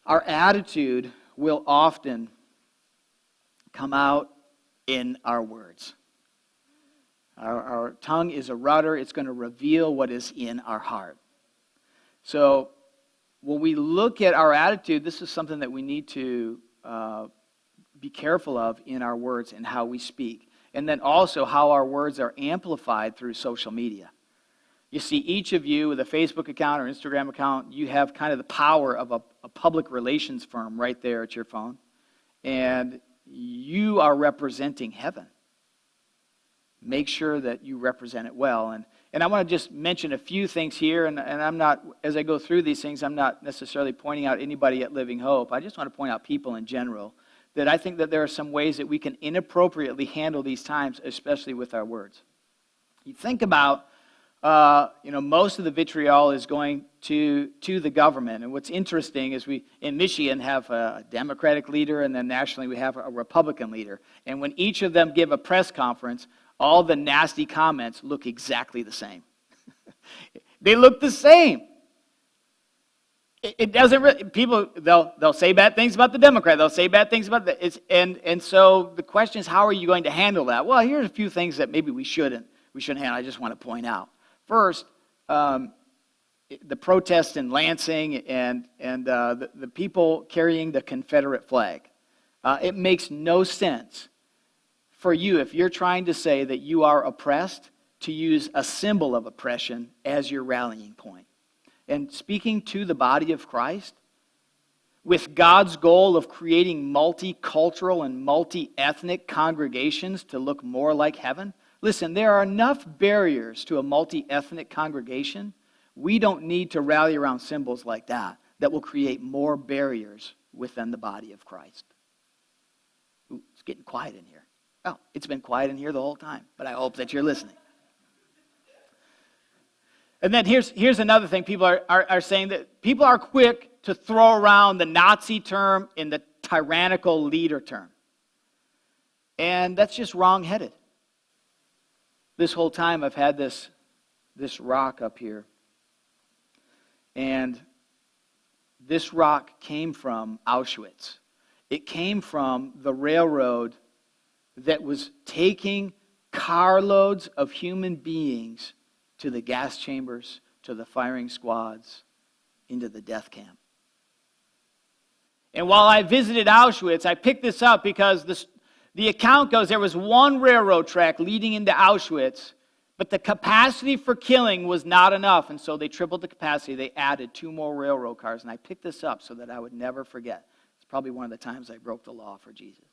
Our attitude will often come out in our words. Our tongue is a rudder. It's going to reveal what is in our heart. So when we look at our attitude, this is something that we need to be careful of in our words and how we speak. And then also how our words are amplified through social media. You see, each of you with a Facebook account or Instagram account, you have kind of the power of a public relations firm right there at your phone. And you are representing heaven. Make sure that you represent it well. And I want to just mention a few things here, and I'm not, as I go through these things, I'm not necessarily pointing out anybody at Living Hope. I just want to point out people in general, that I think that there are some ways that we can inappropriately handle these times, especially with our words. You think about, most of the vitriol is going to the government. And what's interesting is we, in Michigan, have a Democratic leader, and then nationally we have a Republican leader. And when each of them give a press conference, all the nasty comments look exactly the same. They look the same. It doesn't really, people, they'll say bad things about the Democrat. They'll say bad things about and so the question is, how are you going to handle that? Well, here's a few things that maybe we shouldn't handle. I just want to point out. First, the protest in Lansing and the people carrying the Confederate flag. It makes no sense for you, if you're trying to say that you are oppressed, to use a symbol of oppression as your rallying point. And speaking to the body of Christ, with God's goal of creating multicultural and multi-ethnic congregations to look more like heaven, listen, there are enough barriers to a multi-ethnic congregation. We don't need to rally around symbols like that will create more barriers within the body of Christ. Ooh, it's getting quiet in here. Oh, it's been quiet in here the whole time, but I hope that you're listening. And then here's another thing people are saying, that people are quick to throw around the Nazi term and the tyrannical leader term. And that's just wrong-headed. This whole time I've had this rock up here. And this rock came from Auschwitz. It came from the railroad that was taking carloads of human beings to the gas chambers, to the firing squads, into the death camp. And while I visited Auschwitz, I picked this up because the account goes there was one railroad track leading into Auschwitz, but the capacity for killing was not enough, and so they tripled the capacity. They added 2 more railroad cars, and I picked this up so that I would never forget. It's probably one of the times I broke the law for Jesus.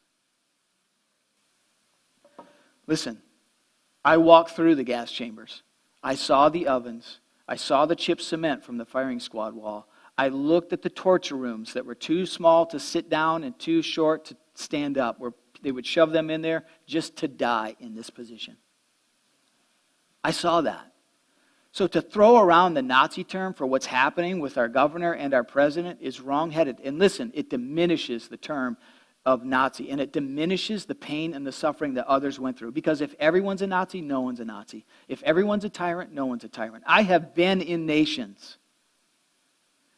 Listen, I walked through the gas chambers. I saw the ovens. I saw the chipped cement from the firing squad wall. I looked at the torture rooms that were too small to sit down and too short to stand up, where they would shove them in there just to die in this position. I saw that. So to throw around the Nazi term for what's happening with our governor and our president is wrong-headed. And listen, it diminishes the term of Nazi, and it diminishes the pain and the suffering that others went through. Because if everyone's a Nazi, no one's a Nazi. If everyone's a tyrant, no one's a tyrant. I have been in nations,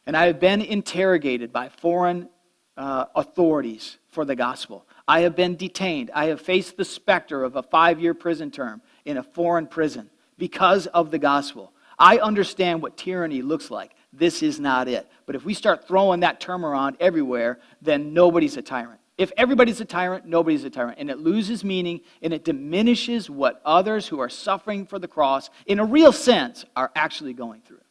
and I have been interrogated by foreign authorities for the gospel. I have been detained. I have faced the specter of a 5-year prison term in a foreign prison because of the gospel. I understand what tyranny looks like. This is not it. But if we start throwing that term around everywhere, then nobody's a tyrant. If everybody's a tyrant, nobody's a tyrant. And it loses meaning, and it diminishes what others who are suffering for the cross, in a real sense, are actually going through.